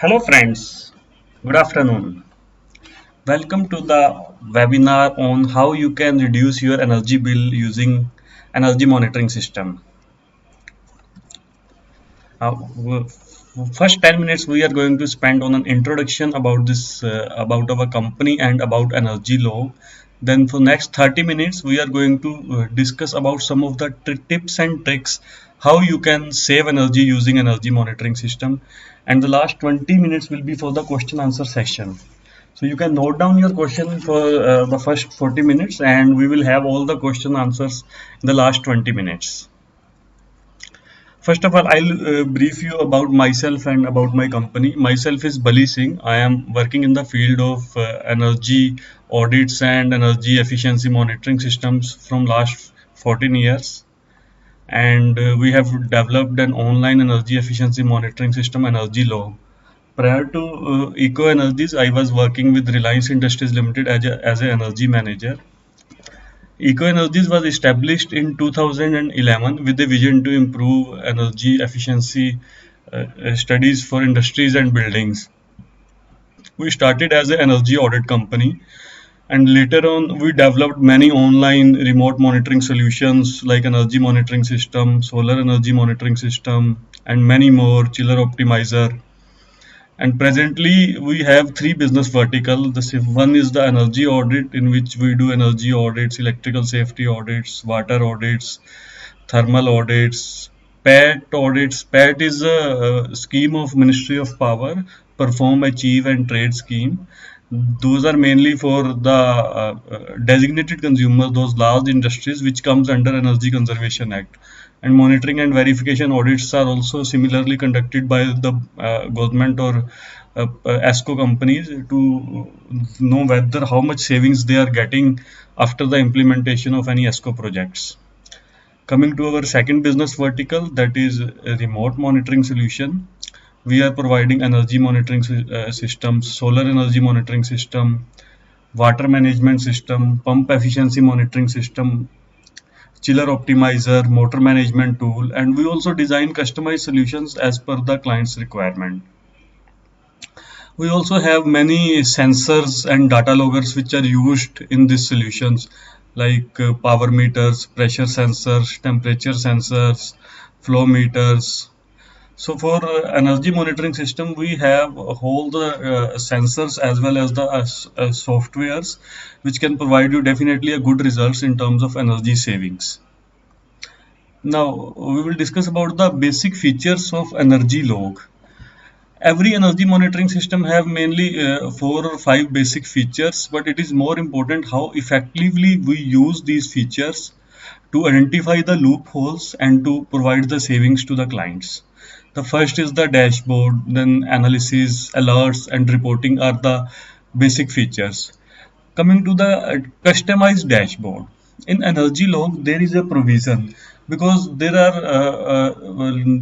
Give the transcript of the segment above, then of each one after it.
Hello friends, good afternoon. Welcome to the webinar on how you can reduce your energy bill using energy monitoring system. First 10 minutes we are going to spend on an introduction about this about our company and about energy law. Then for next 30 minutes we are going to discuss about some of the tips and tricks how you can save energy using energy monitoring system, and the last 20 minutes will be for the question answer session. So you can note down your question for the first 40 minutes, and we will have all the question answers in the last 20 minutes. First of all, I'll brief you about myself and about my company. Myself is Bali Singh. I am working in the field of energy audits and energy efficiency monitoring systems from last 14 years. And we have developed an online energy efficiency monitoring system, Energy Log. Prior to Eco Energies, I was working with Reliance Industries Limited as an energy manager. EcoEnergies was established in 2011 with a vision to improve energy efficiency studies for industries and buildings. We started as an energy audit company, and later on we developed many online remote monitoring solutions like energy monitoring system, solar energy monitoring system, and many more, chiller optimizer. And presently, we have three business verticals. One is the energy audit, in which we do energy audits, electrical safety audits, water audits, thermal audits, PAT audits. PAT is a scheme of Ministry of Power, perform, achieve, and trade scheme. Those are mainly for the designated consumers, those large industries which comes under Energy Conservation Act. And monitoring and verification audits are also similarly conducted by the government or ESCO companies to know whether how much savings they are getting after the implementation of any ESCO projects. Coming to our second business vertical, that is a remote monitoring solution. We are providing energy monitoring systems, solar energy monitoring system, water management system, pump efficiency monitoring system, chiller optimizer, motor management tool, and we also design customized solutions as per the client's requirement. We also have many sensors and data loggers which are used in these solutions, like power meters, pressure sensors, temperature sensors, flow meters. So for energy monitoring system, we have all the sensors as well as the softwares which can provide you definitely a good results in terms of energy savings. Now we will discuss about the basic features of energy log. Every energy monitoring system have mainly 4 or 5 basic features, but it is more important how effectively we use these features to identify the loopholes and to provide the savings to the clients. The first is the dashboard, then analysis, alerts, and reporting are the basic features. Coming to the customized dashboard. In energy log, there is a provision because there are a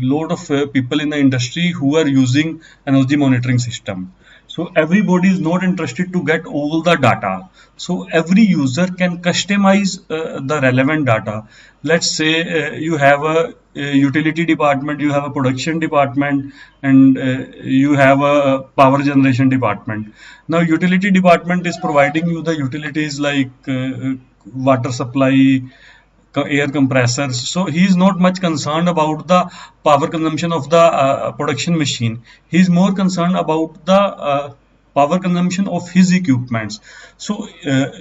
lot of people in the industry who are using energy monitoring system. So everybody is not interested to get all the data. So every user can customize the relevant data. Let's say you have a utility department, you have a production department, and you have a power generation department. Now utility department is providing you the utilities like water supply, air compressors. So he is not much concerned about the power consumption of the production machine. He is more concerned about the power consumption of his equipments. So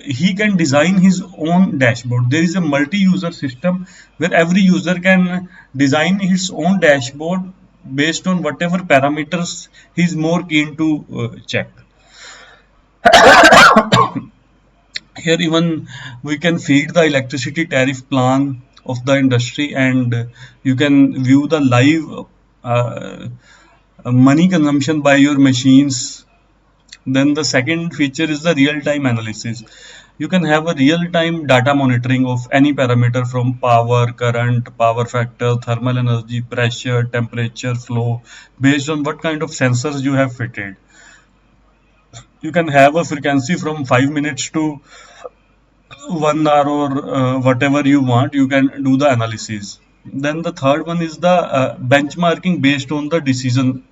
he can design his own dashboard. There is a multi-user system where every user can design his own dashboard based on whatever parameters he is more keen to check. Here even we can feed the electricity tariff plan of the industry, and you can view the live money consumption by your machines. Then the second feature is the real-time analysis. You can have a real-time data monitoring of any parameter from power, current, power factor, thermal energy, pressure, temperature, flow, based on what kind of sensors you have fitted. You can have a frequency from 5 minutes to 1 hour or whatever you want. You can do the analysis. Then the third one is the benchmarking based on the decision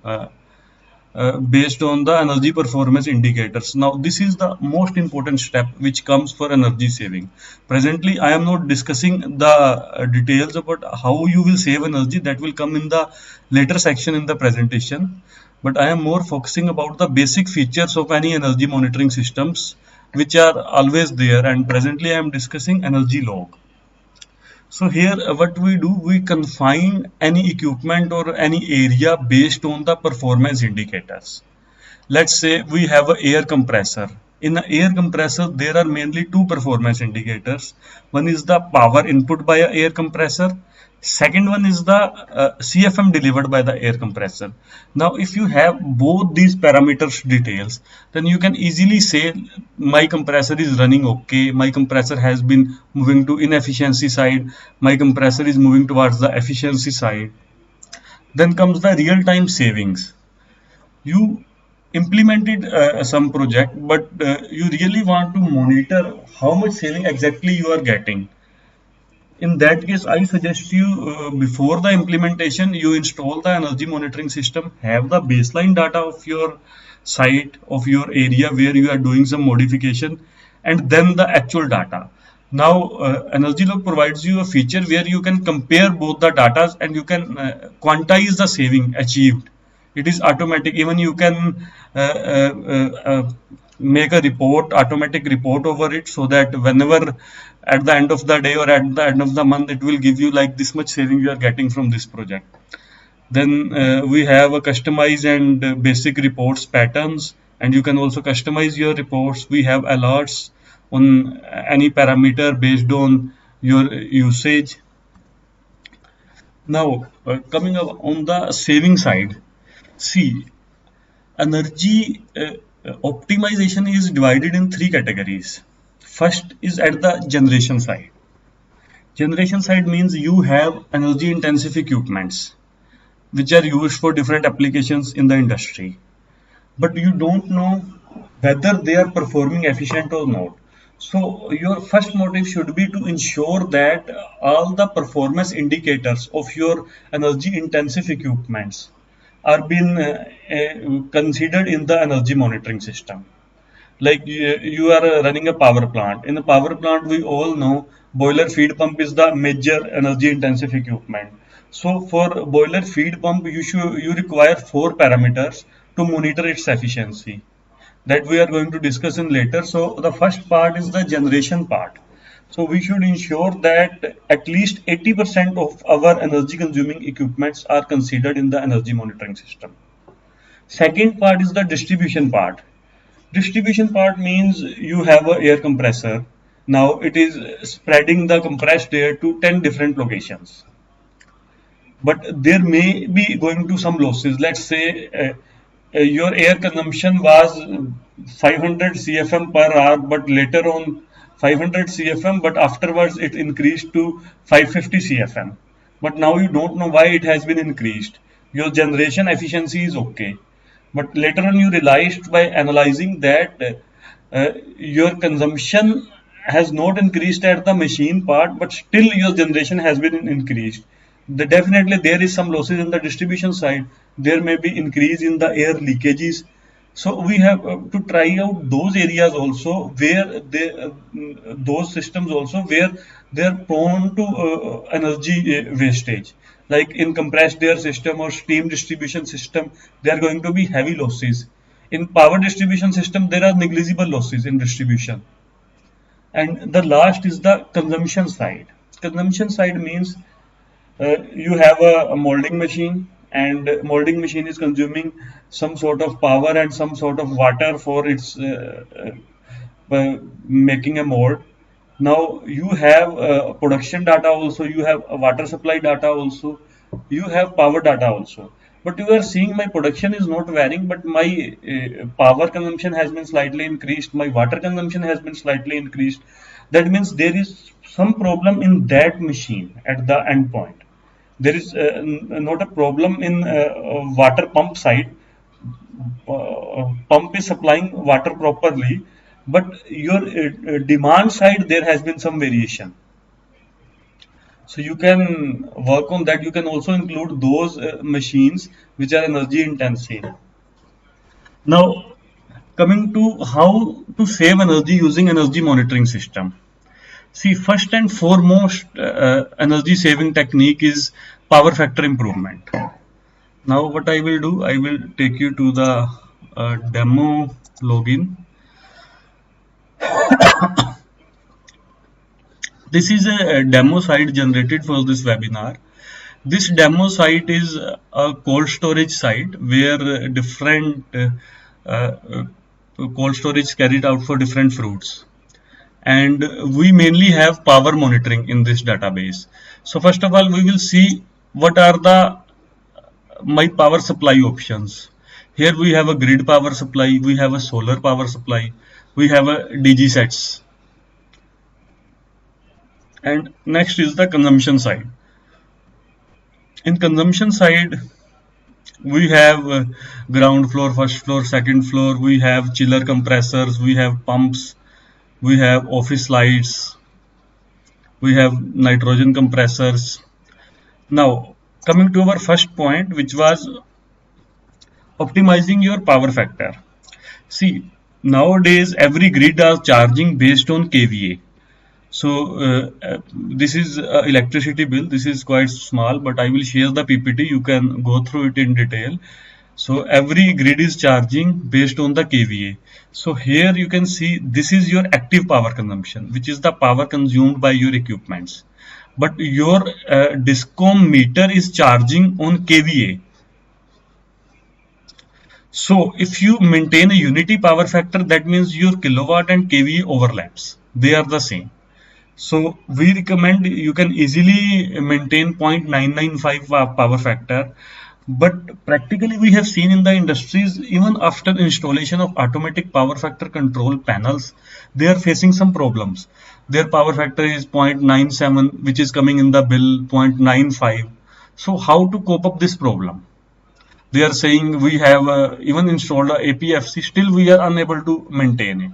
based on the energy performance indicators. Now, this is the most important step which comes for energy saving. Presently, I am not discussing the details about how you will save energy. That will come in the later section in the presentation. But I am more focusing about the basic features of any energy monitoring systems which are always there. And presently, I am discussing energy log. So here what we do, we confine any equipment or any area based on the performance indicators. Let's say we have an air compressor. In an air compressor, there are mainly two performance indicators. One is the power input by an air compressor. Second one is the CFM delivered by the air compressor. Now, if you have both these parameters details, then you can easily say my compressor is running okay, my compressor has been moving to inefficiency side, my compressor is moving towards the efficiency side. Then comes the real-time savings. You implemented some project, but you really want to monitor how much saving exactly you are getting. In that case, I suggest you before the implementation, you install the energy monitoring system, have the baseline data of your site, of your area where you are doing some modification, and then the actual data. Now, Energy Log provides you a feature where you can compare both the data and you can quantize the saving achieved. It is automatic. Even you can make a report, automatic report over it, so that whenever at the end of the day or at the end of the month, it will give you like this much saving you are getting from this project. Then we have a customize and basic reports patterns, and you can also customize your reports. We have alerts on any parameter based on your usage. Now, coming up on the saving side, see, energy optimization is divided in three categories. First is at the generation side. Generation side means you have energy intensive equipments which are used for different applications in the industry, but you don't know whether they are performing efficient or not. So your first motive should be to ensure that all the performance indicators of your energy intensive equipments are being considered in the energy monitoring system. Like you are running a power plant. In a power plant, we all know boiler feed pump is the major energy intensive equipment. So for boiler feed pump, you require four parameters to monitor its efficiency that we are going to discuss in later. So the first part is the generation part. So we should ensure that at least 80% of our energy consuming equipments are considered in the energy monitoring system. Second part is the distribution part. Distribution part means you have a air compressor. Now it is spreading the compressed air to 10 different locations. But there may be going to some losses. Let's say your air consumption was 500 CFM per hour, but later on 500 CFM, but afterwards it increased to 550 CFM. But now you don't know why it has been increased. Your generation efficiency is okay, but later on you realized by analyzing that your consumption has not increased at the machine part, but still your generation has been increased. Definitely there is some losses in the distribution side. There may be increase in the air leakages. So we have to try out those areas also where those systems also where they are prone to energy wastage. Like in compressed air system or steam distribution system, there are going to be heavy losses. In power distribution system, there are negligible losses in distribution. And the last is the consumption side. Consumption side means you have a molding machine, and molding machine is consuming some sort of power and some sort of water for its making a mold. Now you have production data also, you have water supply data also, you have power data also. But you are seeing my production is not varying, but my power consumption has been slightly increased, my water consumption has been slightly increased. That means there is some problem in that machine at the end point. There is not a problem in water pump side. Pump is supplying water properly, but your demand side there has been some variation. So you can work on that. You can also include those machines which are energy intensive. Now, coming to how to save energy using energy monitoring system. See, first and foremost, energy saving technique is power factor improvement. Now, what I will do, I will take you to the demo login. This is a demo site generated for this webinar. This demo site is a cold storage site where different cold storage carried out for different fruits. And we mainly have power monitoring in this database. So first of all, we will see what are the my power supply options. Here we have a grid power supply, we have a solar power supply, we have a DG sets, and next is the consumption side. In consumption side, we have ground floor, first floor, second floor, we have chiller compressors, we have pumps, we have office lights, we have nitrogen compressors. Now, coming to our first point, which was optimizing your power factor. See, nowadays every grid are charging based on kVA. So this is electricity bill. This is quite small, but I will share the PPT. You can go through it in detail. So every grid is charging based on the kVA. So here you can see this is your active power consumption, which is the power consumed by your equipments. But your DISCOM meter is charging on kVA. So if you maintain a unity power factor, that means your kilowatt and kVA overlaps. They are the same. So we recommend you can easily maintain 0.995 power factor. But practically we have seen in the industries, even after installation of automatic power factor control panels, they are facing some problems. Their power factor is 0.97, which is coming in the bill 0.95. So how to cope up this problem? They are saying we have even installed a APFC, still we are unable to maintain it.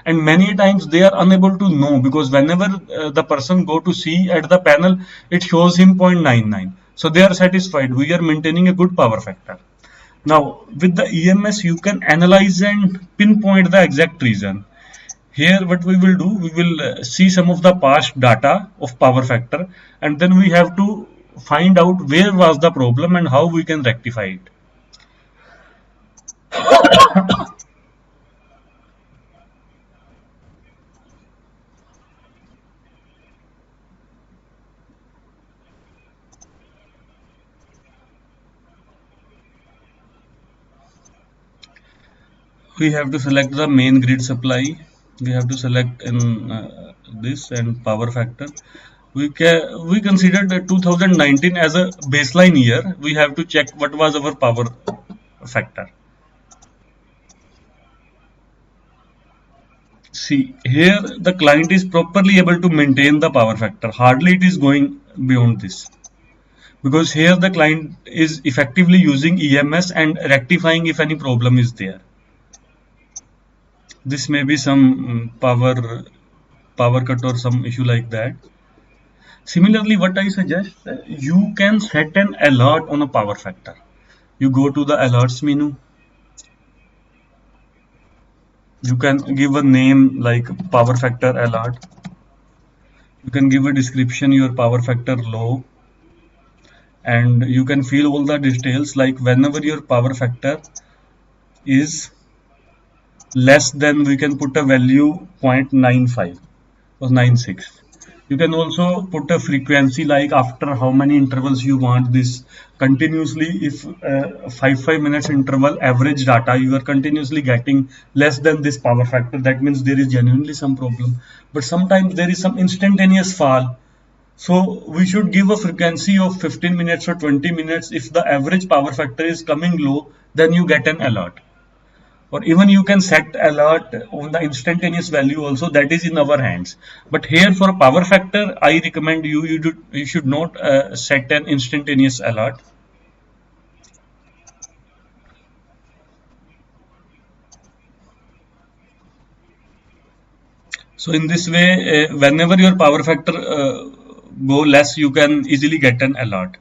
And many times they are unable to know, because whenever the person go to see at the panel, it shows him 0.99. So they are satisfied, we are maintaining a good power factor. Now with the EMS you can analyze and pinpoint the exact reason. Here what we will do, we will see some of the past data of power factor, and then we have to find out where was the problem and how we can rectify it. We have to select the main grid supply. We have to select in this and power factor. We considered 2019 as a baseline year. We have to check what was our power factor. See, here the client is properly able to maintain the power factor. Hardly it is going beyond this, because here the client is effectively using EMS and rectifying if any problem is there. This may be some power cut or some issue like that. Similarly, what I suggest, you can set an alert on a power factor. You go to the alerts menu. You can give a name like power factor alert. You can give a description, your power factor low, and you can fill all the details, like whenever your power factor is less than, we can put a value 0.95 or 96. You can also put a frequency, like after how many intervals you want this continuously. If 5 minutes interval average data you are continuously getting less than this power factor, that means there is genuinely some problem. But sometimes there is some instantaneous fall, so we should give a frequency of 15 minutes or 20 minutes. If the average power factor is coming low, then you get an alert. Or even you can set alert on the instantaneous value also, that is in our hands. But here for power factor, I recommend you should not set an instantaneous alert. So in this way, whenever your power factor go less, you can easily get an alert.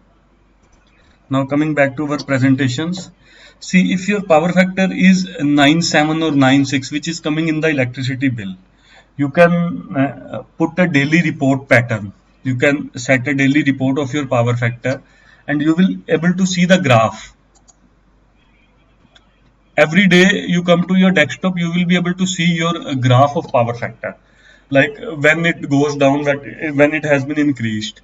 Now coming back to our presentations. See, if your power factor is 9.7 or 9.6, which is coming in the electricity bill, you can put a daily report pattern. You can set a daily report of your power factor, and you will able to see the graph. Every day you come to your desktop, you will be able to see your graph of power factor, like when it goes down, that when it has been increased.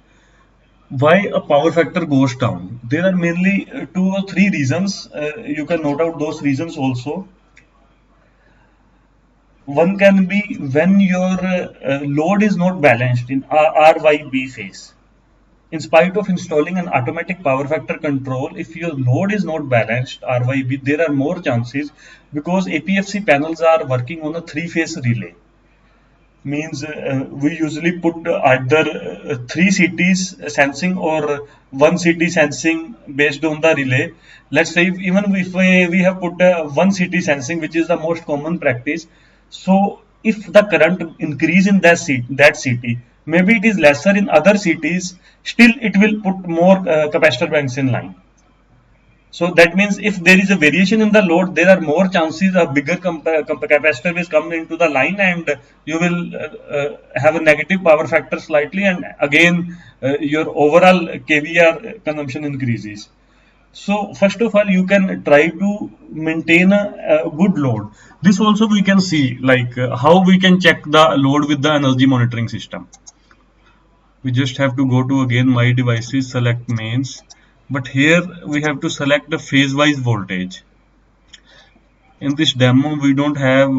Why a power factor goes down? There are mainly two or three reasons. You can note out those reasons also. One can be when your load is not balanced in RYB phase. In spite of installing an automatic power factor control, if your load is not balanced RYB, there are more chances, because APFC panels are working on a three-phase relay. Means we usually put either three CTs sensing or one CT sensing based on the relay. Let's say even if we have put one CT sensing, which is the most common practice. So if the current increase in that CT, maybe it is lesser in other CTs, still it will put more capacitor banks in line. So that means if there is a variation in the load, there are more chances a bigger capacitor will come into the line, and you will have a negative power factor slightly, and again your overall kVAR consumption increases. So first of all, you can try to maintain a good load. This also we can see, like how we can check the load with the energy monitoring system. We just have to go to again my devices, select mains, but here we have to select the phase wise voltage. In this demo we don't have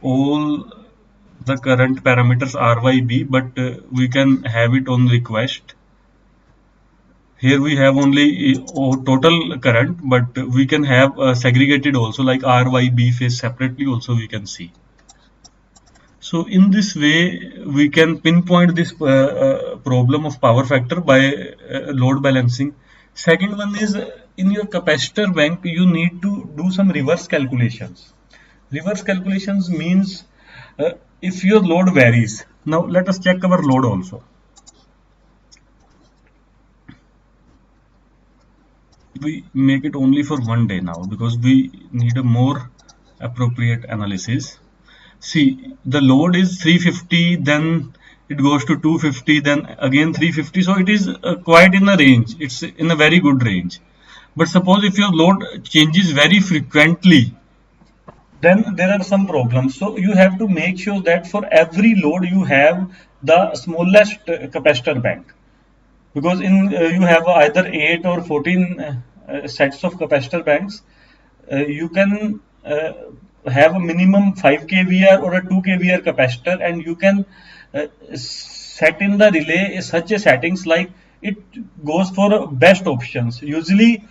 all the current parameters RYB, but we can have it on request. Here we have only total current, but we can have segregated also, like RYB phase separately also we can see. So in this way, we can pinpoint this problem of power factor by load balancing. Second one is, in your capacitor bank, you need to do some reverse calculations. Reverse calculations means if your load varies. Now let us check our load also. We make it only for one day now because we need a more appropriate analysis. See, the load is 350, then it goes to 250, then again 350. So it is quite in a range. It's in a very good range. But suppose if your load changes very frequently, then there are some problems. So you have to make sure that for every load you have the smallest capacitor bank, because in you have either 8 or 14 sets of capacitor banks. You can have a minimum 5 kVAR or a 2 kVAR capacitor, and you can set in the relay such a settings like it goes for best options. Usually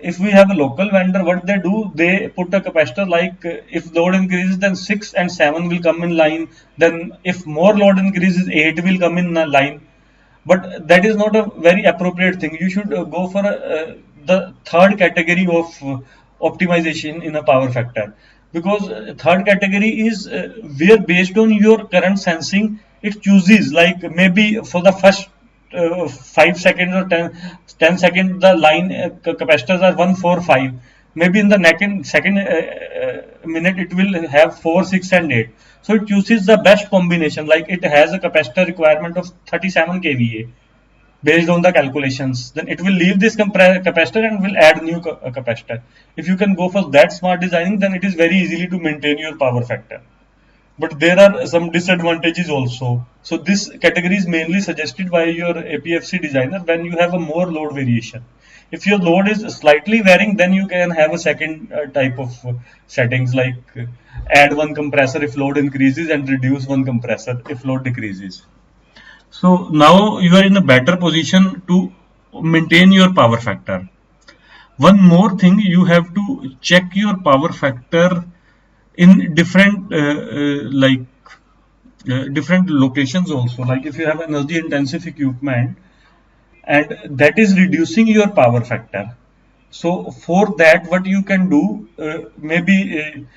if we have a local vendor, what they do, they put a capacitor like if load increases, then 6 and 7 will come in line, then if more load increases, 8 will come in line. But that is not a very appropriate thing. You should go for the third category of optimization in a power factor, because third category is where based on your current sensing it chooses, like maybe for the first 5 seconds or 10 seconds the line capacitors are 145, maybe in the second minute it will have 4, 6 and 8. So it chooses the best combination, like it has a capacitor requirement of 37 kVA based on the calculations. Then it will leave this capacitor and will add new capacitor. If you can go for that smart designing, then it is very easily to maintain your power factor. But there are some disadvantages also. So this category is mainly suggested by your APFC designer when you have a more load variation. If your load is slightly varying, then you can have a second type of settings, like add one compressor if load increases and reduce one compressor if load decreases. So now you are in a better position to maintain your power factor. One more thing, you have to check your power factor in different different locations also. Like if you have energy intensive equipment and that is reducing your power factor, so for that what you can do, maybe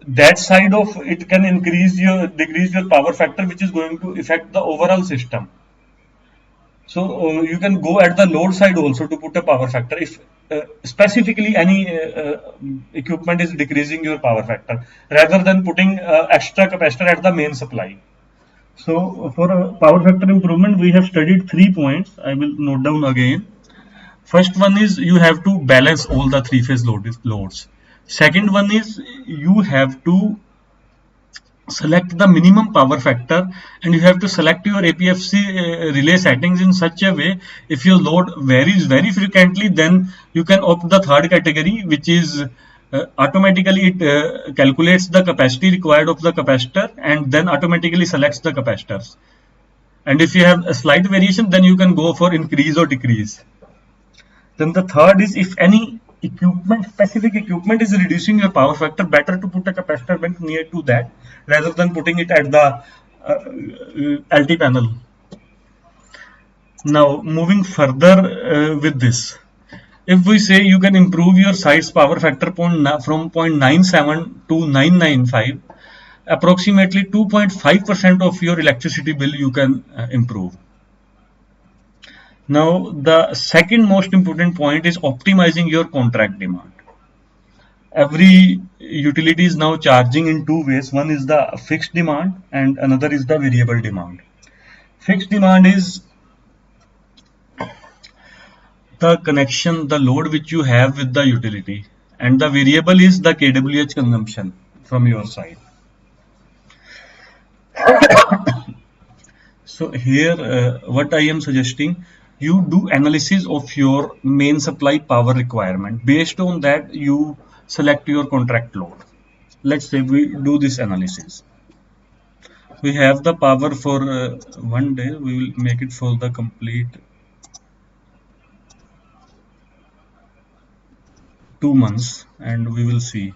that side of it can decrease your power factor, which is going to affect the overall system. So you can go at the load side also to put a power factor if specifically any equipment is decreasing your power factor, rather than putting extra capacitor at the main supply. So for a power factor improvement, we have studied 3 points. I will note down again. First one is you have to balance all the three-phase loads. Second one is you have to select the minimum power factor, and you have to select your APFC relay settings in such a way, if your load varies very frequently, then you can opt the third category, which is automatically it calculates the capacity required of the capacitor and then automatically selects the capacitors. And if you have a slight variation, then you can go for increase or decrease. Then the third is, if any specific equipment is reducing your power factor, better to put a capacitor bank near to that rather than putting it at the LT panel. Now moving further with this, if we say you can improve your site's power factor from 0.97 to 995, approximately 2.5% of your electricity bill you can improve. Now, the second most important point is optimizing your contract demand. Every utility is now charging in two ways. One is the fixed demand and another is the variable demand. Fixed demand is the connection, the load which you have with the utility, and the variable is the kWh consumption from your side. So here what I am suggesting, you do analysis of your main supply power requirement. Based on that, you select your contract load. Let's say we do this analysis. We have the power for one day. We will make it for the complete 2 months, and we will see.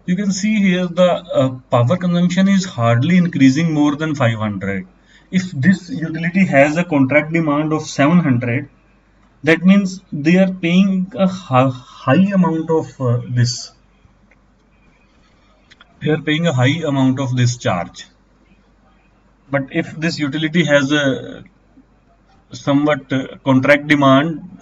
You can see here the power consumption is hardly increasing more than 500. If this utility has a contract demand of 700, that means they are paying a high amount of this. They are paying a high amount of this charge. But if this utility has a somewhat contract demand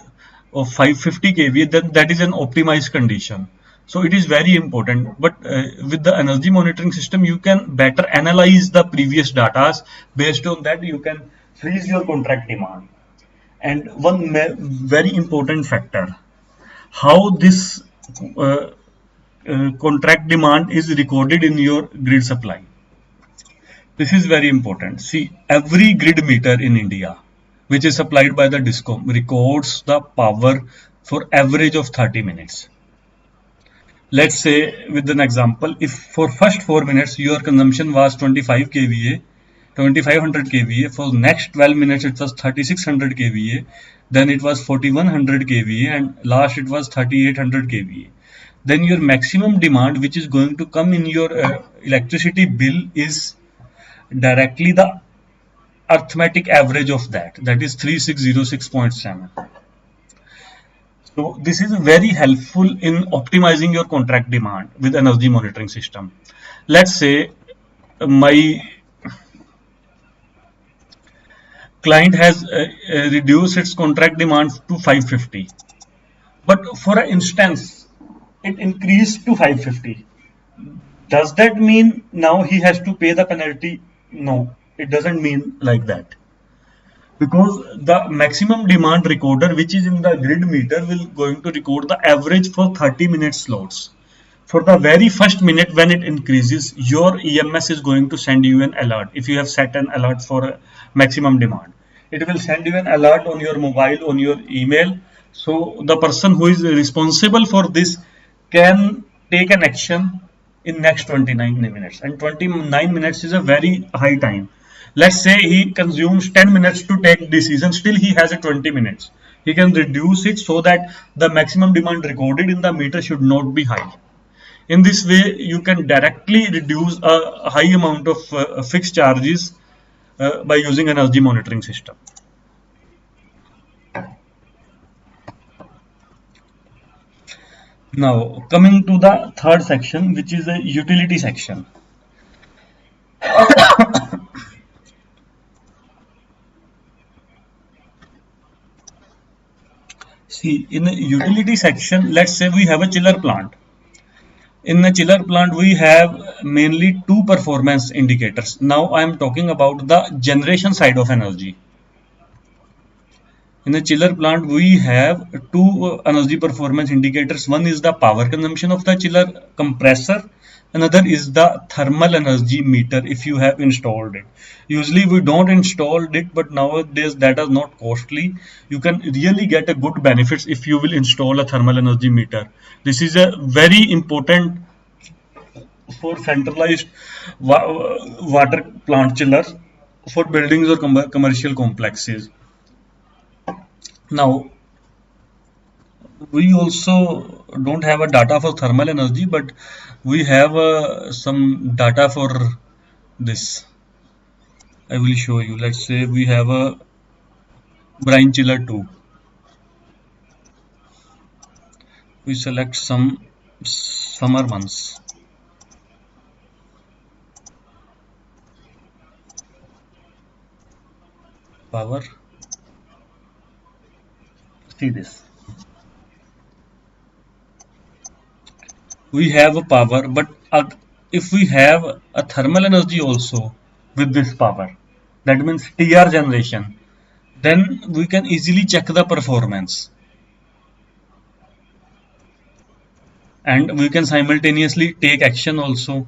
of 550 kVA, then that is an optimized condition. So it is very important. But with the energy monitoring system, you can better analyze the previous data. Based on that, you can freeze your contract demand. And one very important factor, how this contract demand is recorded in your grid supply. This is very important. See, every grid meter in India, which is supplied by the DISCOM, records the power for average of 30 minutes. Let's say with an example, if for first 4 minutes your consumption was 25 kVA, 2500 kVA, for next 12 minutes it was 3600 kVA, then it was 4100 kVA, and last it was 3800 kVA. Then your maximum demand which is going to come in your electricity bill is directly the arithmetic average of that is 3606.7. So this is very helpful in optimizing your contract demand with energy monitoring system. Let's say my client has reduced its contract demand to 550, but for an instance it increased to 550. Does that mean now he has to pay the penalty? No, it doesn't mean like that, because the maximum demand recorder which is in the grid meter will going to record the average for 30 minute slots. For the very first minute when it increases, your EMS is going to send you an alert. If you have set an alert for maximum demand, it will send you an alert on your mobile, on your email. So the person who is responsible for this can take an action in next 29 minutes, and 29 minutes is a very high time. Let's say he consumes 10 minutes to take decision, still he has a 20 minutes. He can reduce it so that the maximum demand recorded in the meter should not be high. In this way, you can directly reduce a high amount of fixed charges by using an energy monitoring system. Now, coming to the third section, which is the utility section. See, in the utility section, let's say we have a chiller plant. In the chiller plant, we have mainly two performance indicators. Now I am talking about the generation side of energy. In the chiller plant, we have two energy performance indicators. One is the power consumption of the chiller compressor. Another is the thermal energy meter if you have installed it. Usually we don't install it, but nowadays that is not costly. You can really get a good benefits if you will install a thermal energy meter. This is a very important for centralized water plant chiller for buildings or commercial complexes. Now, we also don't have a data for thermal energy, but we have some data for this. I will show you. Let's say we have a brine chiller 2. We select some summer months. Power. See this. We have a power, but if we have a thermal energy also with this power, that means TR generation, then we can easily check the performance, and we can simultaneously take action also.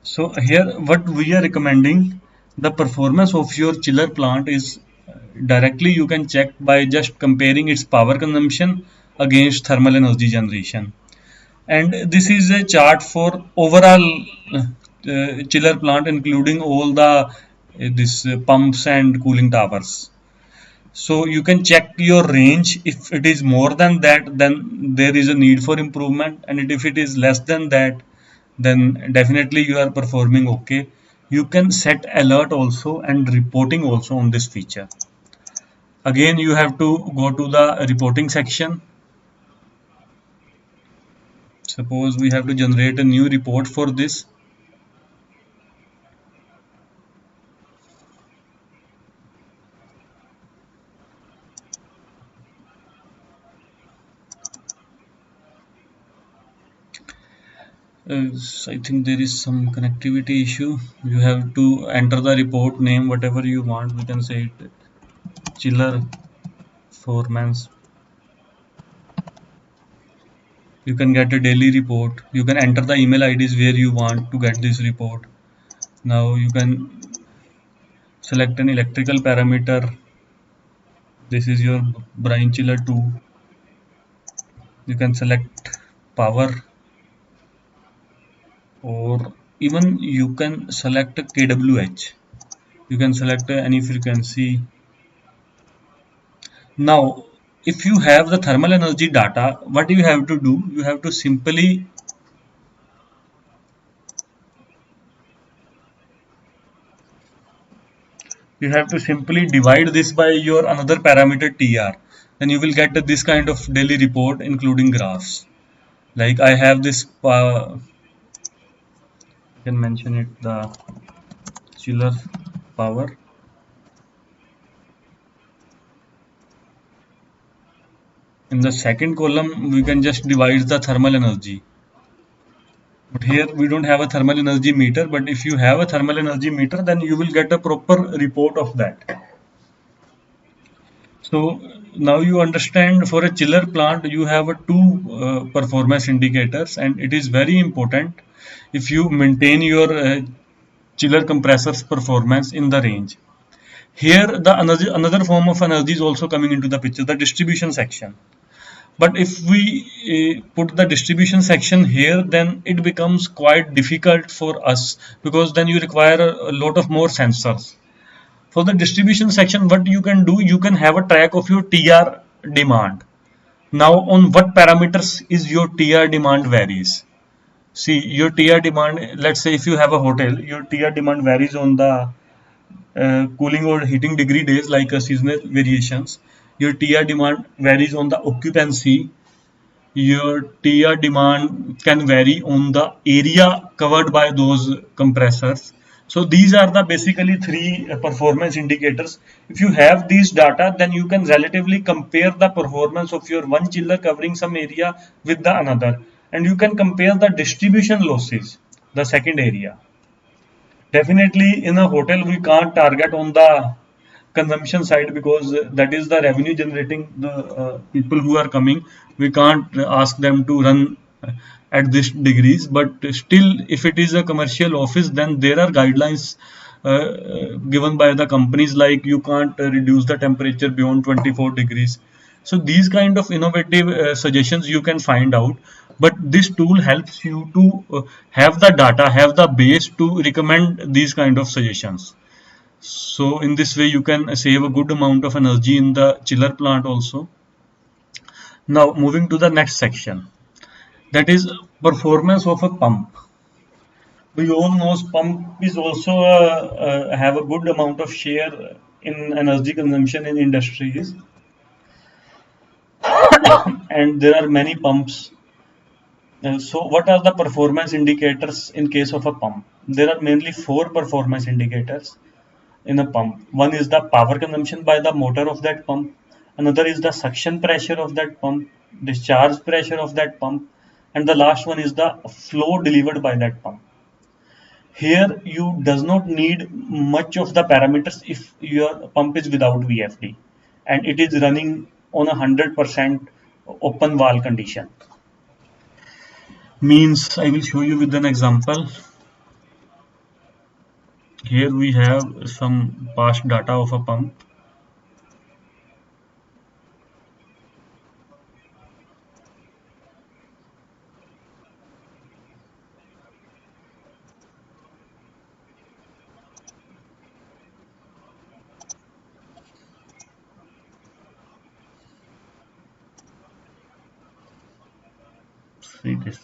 So here what we are recommending, the performance of your chiller plant is directly you can check by just comparing its power consumption against thermal energy generation. And this is a chart for overall chiller plant including all the this pumps and cooling towers. So you can check your range. If it is more than that, then there is a need for improvement, and if it is less than that, then definitely you are performing okay. You can set alert also and reporting also on this feature. Again, you have to go to the reporting section. Suppose we have to generate a new report for this. I think there is some connectivity issue. You have to enter the report name, whatever you want. We can say it chiller performance. You can get a daily report. You can enter the email IDs where you want to get this report. Now you can select an electrical parameter. This is your brine chiller 2. You can select power, or even you can select kWh. You can select any frequency. Now if you have the thermal energy data, what you have to do, you have to simply divide this by your another parameter TR. Then you will get this kind of daily report including graphs. Like I have this I can mention it, the chiller power. In the second column we can just divide the thermal energy, but here we don't have a thermal energy meter. But if you have a thermal energy meter, then you will get a proper report of that. So now you understand, for a chiller plant you have a two performance indicators, and it is very important if you maintain your chiller compressor's performance in the range. Here the another form of energy is also coming into the picture, the distribution section. But if we put the distribution section here, then it becomes quite difficult for us, because then you require a lot of more sensors. For the distribution section, what you can do, you can have a track of your TR demand. Now on what parameters is your TR demand varies. See, your TR demand, let's say if you have a hotel, your TR demand varies on the cooling or heating degree days, like seasonal variations. Your TR demand varies on the occupancy. Your TR demand can vary on the area covered by those compressors. So these are the basically three performance indicators. If you have these data, then you can relatively compare the performance of your one chiller covering some area with the another, and you can compare the distribution losses, the second area. Definitely in a hotel we can't target on the consumption side because that is the revenue generating the people who are coming. We can't ask them to run at this degrees, but still if it is a commercial office, then there are guidelines given by the companies, like you can't reduce the temperature beyond 24 degrees. So these kind of innovative suggestions you can find out, but this tool helps you to have the data, have the base to recommend these kind of suggestions. So in this way you can save a good amount of energy in the chiller plant also. Now moving to the next section, that is performance of a pump. We all know pump is also have a good amount of share in energy consumption in industries, and there are many pumps. So what are the performance indicators in case of a pump? There are mainly four performance indicators in a pump. One is the power consumption by the motor of that pump. Another is the suction pressure of that pump, discharge pressure of that pump, and the last one is the flow delivered by that pump. Here you does not need much of the parameters if your pump is without VFD and it is running on 100% open valve condition. Means I will show you with an example. Here we have some past data of a pump. See this.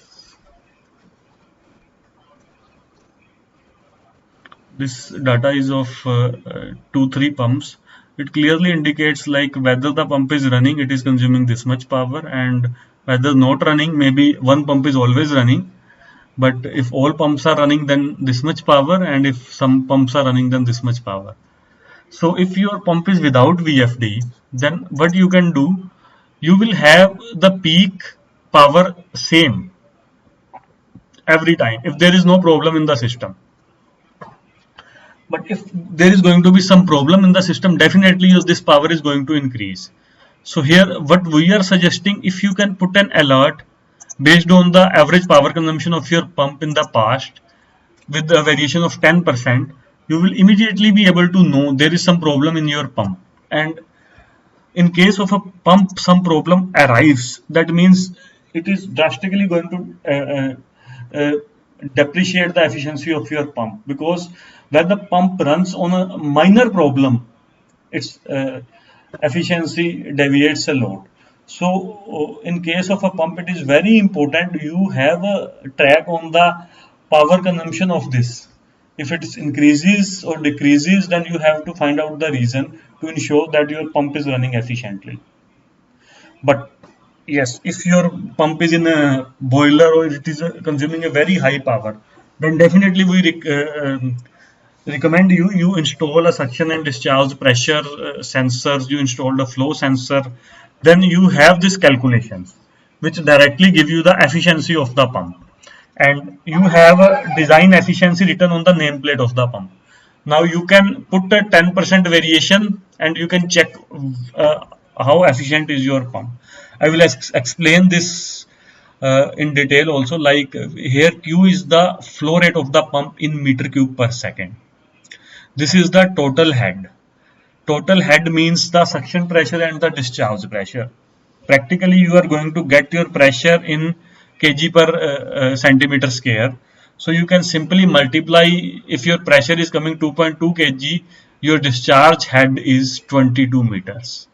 This data is of 2-3 pumps. It clearly indicates like whether the pump is running, it is consuming this much power, and whether not running, maybe one pump is always running. But if all pumps are running, then this much power, and if some pumps are running, then this much power. So if your pump is without VFD, then what you can do, you will have the peak power same every time if there is no problem in the system. But if there is going to be some problem in the system, definitely this power is going to increase. So here what we are suggesting, if you can put an alert based on the average power consumption of your pump in the past with a variation of 10%, you will immediately be able to know there is some problem in your pump. And in case of a pump some problem arrives, that means it is drastically going to depreciate the efficiency of your pump, because when the pump runs on a minor problem, its efficiency deviates a lot. So in case of a pump, it is very important you have a track on the power consumption of this. If it increases or decreases, then you have to find out the reason to ensure that your pump is running efficiently. But yes, if your pump is in a boiler or it is consuming a very high power, then definitely we recommend you install a suction and discharge pressure sensors, you install the flow sensor, then you have these calculations which directly give you the efficiency of the pump, and you have a design efficiency written on the nameplate of the pump. Now you can put a 10% variation and you can check how efficient is your pump. I will explain this in detail also, like here Q is the flow rate of the pump in meter cube per second. This is the total head. Total head means the suction pressure and the discharge pressure. Practically you are going to get your pressure in kg per centimeter square. So you can simply multiply, if your pressure is coming 2.2 kg, your discharge head is 22 meters.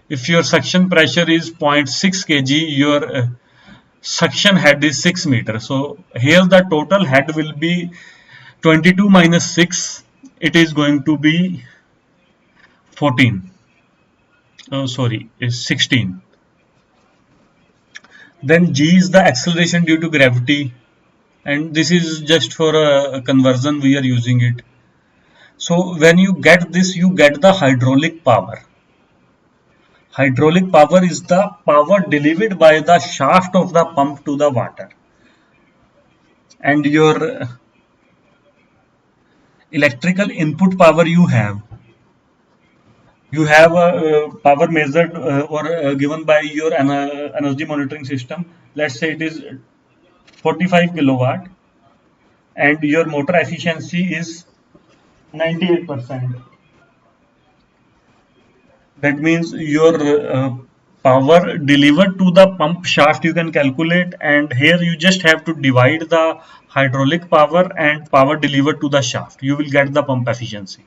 If your suction pressure is 0.6 kg, your suction head is 6 meters. So here the total head will be 22 minus 6, it is going to be 14. Oh, sorry, is 16. Then G is the acceleration due to gravity. and this is just for a conversion we are using it. So when you get this, you get the hydraulic power. Hydraulic power is the power delivered by the shaft of the pump to the water. And your electrical input power you have a power measured or given by your energy monitoring system. Let's say it is 45 kilowatt and your motor efficiency is 98%. That means your power delivered to the pump shaft you can calculate, and here you just have to divide the hydraulic power and power delivered to the shaft. You will get the pump efficiency.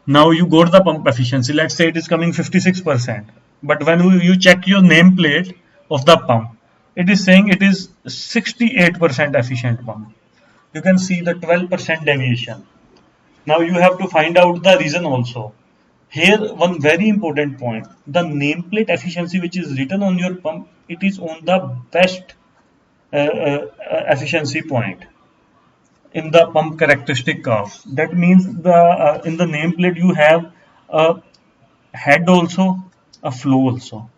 Now you got the pump efficiency. Let's say it is coming 56%. But when you check your nameplate of the pump, it is saying it is 68% efficient pump. You can see the 12% deviation. Now you have to find out the reason also. Here, one very important point: the nameplate efficiency which is written on your pump, it is on the best efficiency point in the pump characteristic curve. That means the in the nameplate you have a head also, a flow also.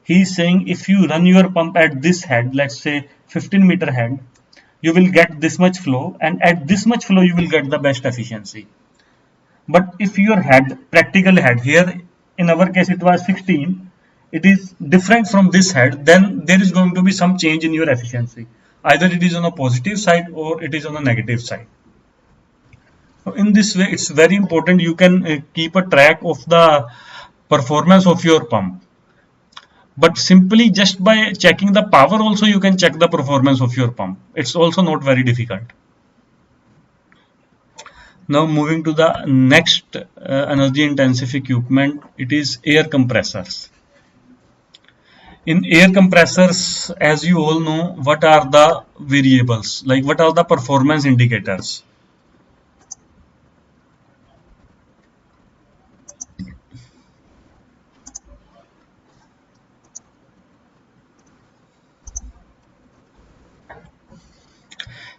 He is saying if you run your pump at this head, let's say 15-meter head, you will get this much flow, and at this much flow you will get the best efficiency. But if your head, practical head, here in our case it was 16, it is different from this head, then there is going to be some change in your efficiency. Either it is on a positive side or it is on a negative side. So in this way, it's very important you can keep a track of the performance of your pump. But simply just by checking the power also you can check the performance of your pump. It's also not very difficult. Now moving to the next energy intensive equipment, it is air compressors. In air compressors, as you all know, what are the variables? Like what are the performance indicators?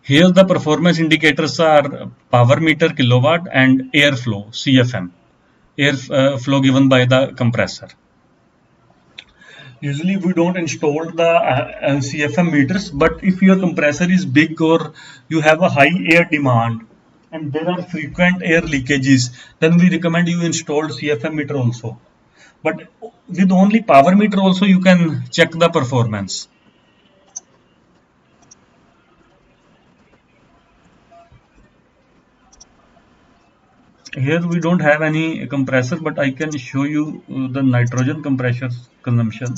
Here the performance indicators are power meter kilowatt and airflow CFM, air flow given by the compressor. Usually we don't install the CFM meters, but if your compressor is big or you have a high air demand and there are frequent air leakages, then we recommend you install CFM meter also. But with only power meter also you can check the performance. Here we don't have any compressor, but I can show you the nitrogen compressor consumption.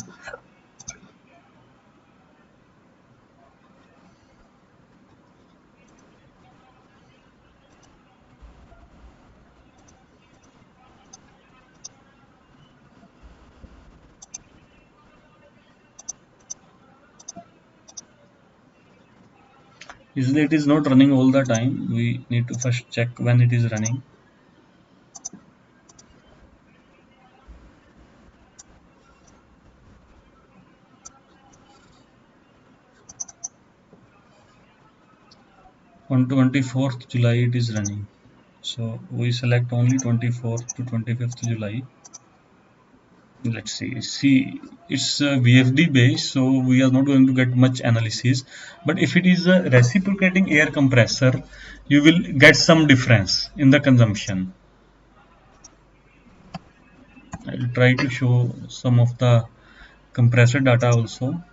Usually it is not running all the time. We need to first check when it is running. On 24th July it is running. So we select only 24th to 25th July. Let's see, it's VFD based, so we are not going to get much analysis. But if it is a reciprocating air compressor, you will get some difference in the consumption. I'll try to show some of the compressor data also.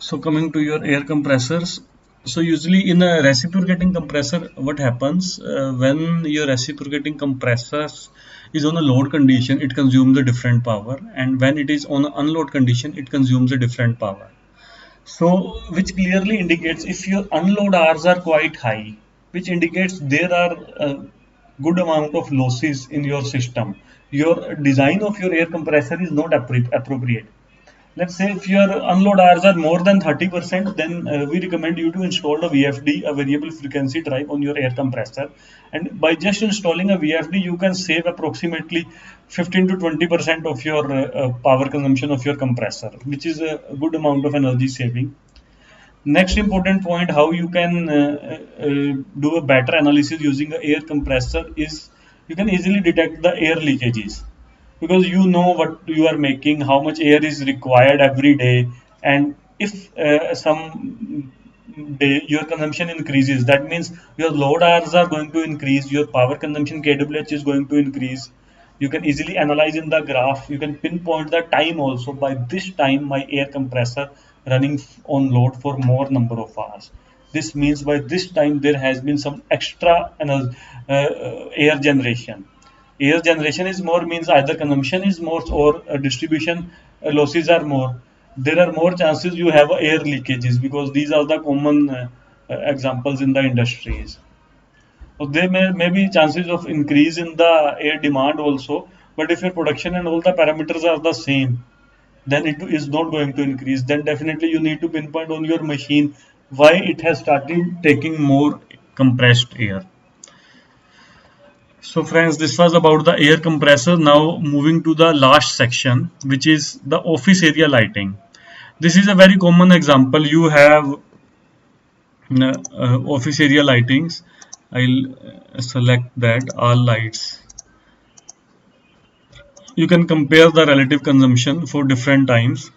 So coming to your air compressors, so usually in a reciprocating compressor, what happens when your reciprocating compressors is on a load condition, it consumes a different power, and when it is on an unload condition, it consumes a different power. So which clearly indicates if your unload hours are quite high, which indicates there are a good amount of losses in your system. Your design of your air compressor is not appropriate. Let's say if your unload hours are more than 30%, then we recommend you to install a VFD, a variable frequency drive on your air compressor. And by just installing a VFD, you can save approximately 15 to 20% of your power consumption of your compressor, which is a good amount of energy saving. Next important point, how you can do a better analysis using an air compressor is you can easily detect the air leakages because you know what you are making, how much air is required every day, and if some day your consumption increases, that means your load hours are going to increase, your power consumption kWh is going to increase. You can easily analyze in the graph. You can pinpoint the time also. By this time, my air compressor running on load for more number of hours. This means by this time there has been some extra air generation. Air generation is more means either consumption is more or distribution losses are more. There are more chances you have air leakages because these are the common examples in the industries. So there may be chances of increase in the air demand also, but if your production and all the parameters are the same, then it is not going to increase. Then definitely you need to pinpoint on your machine why it has started taking more compressed air. So friends, this was about the air compressor. Now moving to the last section, which is the office area lighting. This is a very common example. You have office area lightings. I'll select that all lights. You can compare the relative consumption for different times.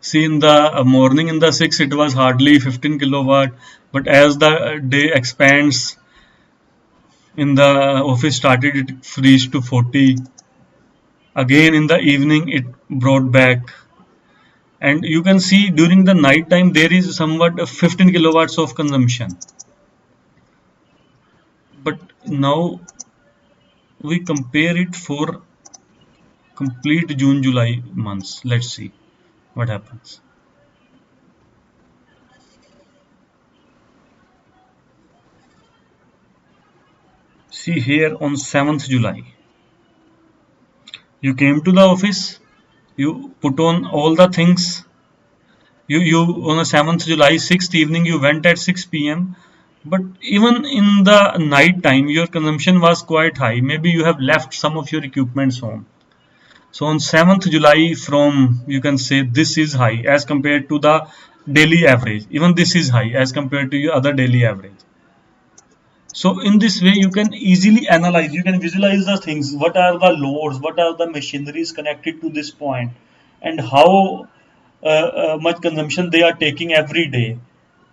See, in the morning in the 6 it was hardly 15 kilowatt, but as the day expands in the office started it reached to 40. Again in the evening it brought back, and you can see during the night time there is somewhat 15 kilowatts of consumption. But now we compare it for complete June July months. Let's see what happens. See here on 7th July, you came to the office, you put on all the things. You on the 7th July, 6th evening, you went at 6 p.m. But even in the night time, your consumption was quite high. Maybe you have left some of your equipments home. So on 7th July, from you can say this is high as compared to the daily average. Even this is high as compared to your other daily average. So in this way, you can easily analyze, you can visualize the things. What are the loads? What are the machineries connected to this point, and how much consumption they are taking every day.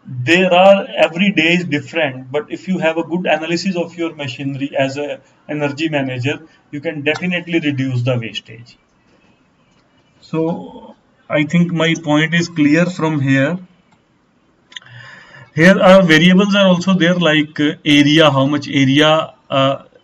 There are every day is different, but if you have a good analysis of your machinery as a energy manager, you can definitely reduce the wastage. So I think my point is clear from here. Here are variables are also there like area, how much area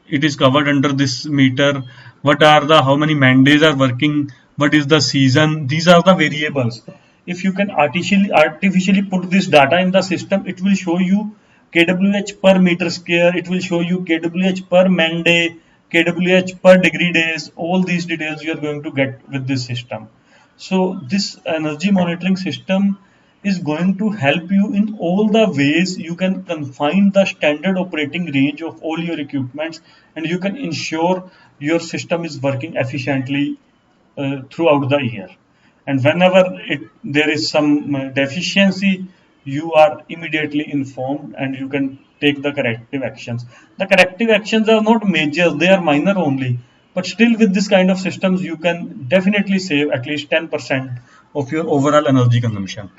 it is covered under this meter, what are the how many man days are working, what is the season. These are the variables. If you can artificially put this data in the system, it will show you kWh per meter square, it will show you kWh per man day, kWh per degree days. All these details you are going to get with this system. So this energy monitoring system is going to help you in all the ways. You can confine the standard operating range of all your equipments, and you can ensure your system is working efficiently throughout the year. And whenever there is some deficiency, you are immediately informed and you can take the corrective actions. The corrective actions are not major, they are minor only. But still, with this kind of systems, you can definitely save at least 10% of your overall energy consumption.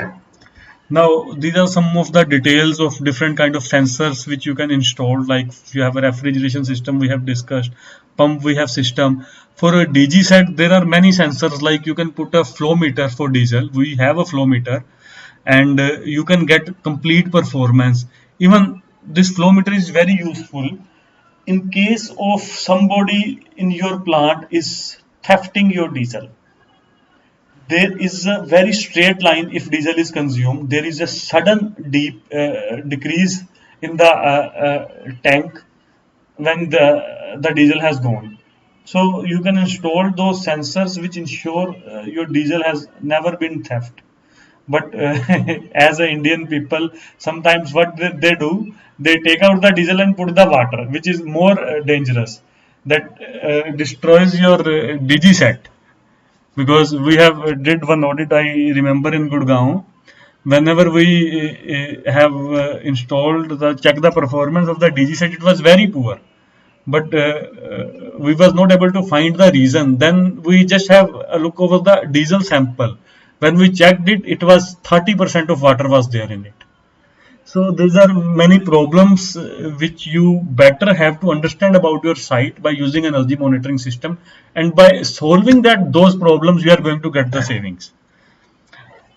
Now, these are some of the details of different kind of sensors which you can install. Like if you have a refrigeration system, we have discussed. pump we have system. For a DG set, there are many sensors, like you can put a flow meter for diesel. We have a flow meter, and you can get complete performance. Even this flow meter is very useful in case of somebody in your plant is thefting your diesel. There is a very straight line. If diesel is consumed, there is a sudden deep decrease in the tank when the diesel has gone. So you can install those sensors which ensure your diesel has never been theft. But as a Indian people, sometimes what they do, they take out the diesel and put the water, which is more dangerous. That destroys your DG set. Because we have did one audit, I remember, in Gurgaon. Whenever we have installed the check the performance of the DG set, it was very poor. But we was not able to find the reason. Then we just have a look over the diesel sample. When we checked it, it was 30% of water was there in it. So these are many problems which you better have to understand about your site by using an energy monitoring system, and by solving those problems you are going to get the savings.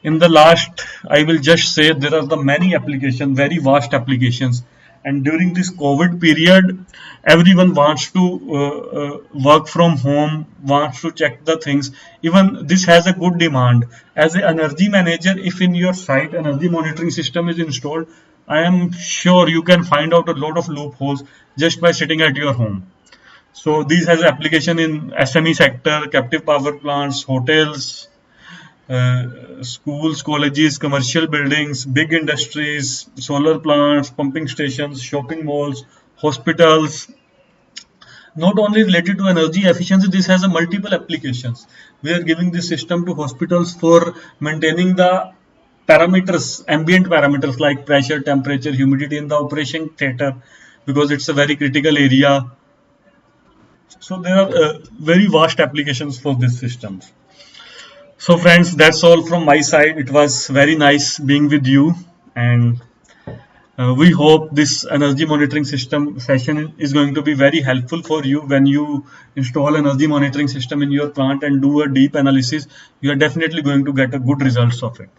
In the last, I will just say there are the many applications, very vast applications, and during this COVID period everyone wants to work from home, wants to check the things. Even this has a good demand. As an energy manager, if in your site energy monitoring system is installed, I am sure you can find out a lot of loopholes just by sitting at your home. So these has application in SME sector, captive power plants, hotels, schools, colleges, commercial buildings, big industries, solar plants, pumping stations, shopping malls, hospitals. Not only related to energy efficiency, this has a multiple applications. We are giving this system to hospitals for maintaining the parameters, ambient parameters like pressure, temperature, humidity in the operation theater, because it's a very critical area. So there are very vast applications for these systems. So friends, that's all from my side. It was very nice being with you, and we hope this energy monitoring system session is going to be very helpful for you. When you install energy monitoring system in your plant and do a deep analysis, you are definitely going to get a good results of it.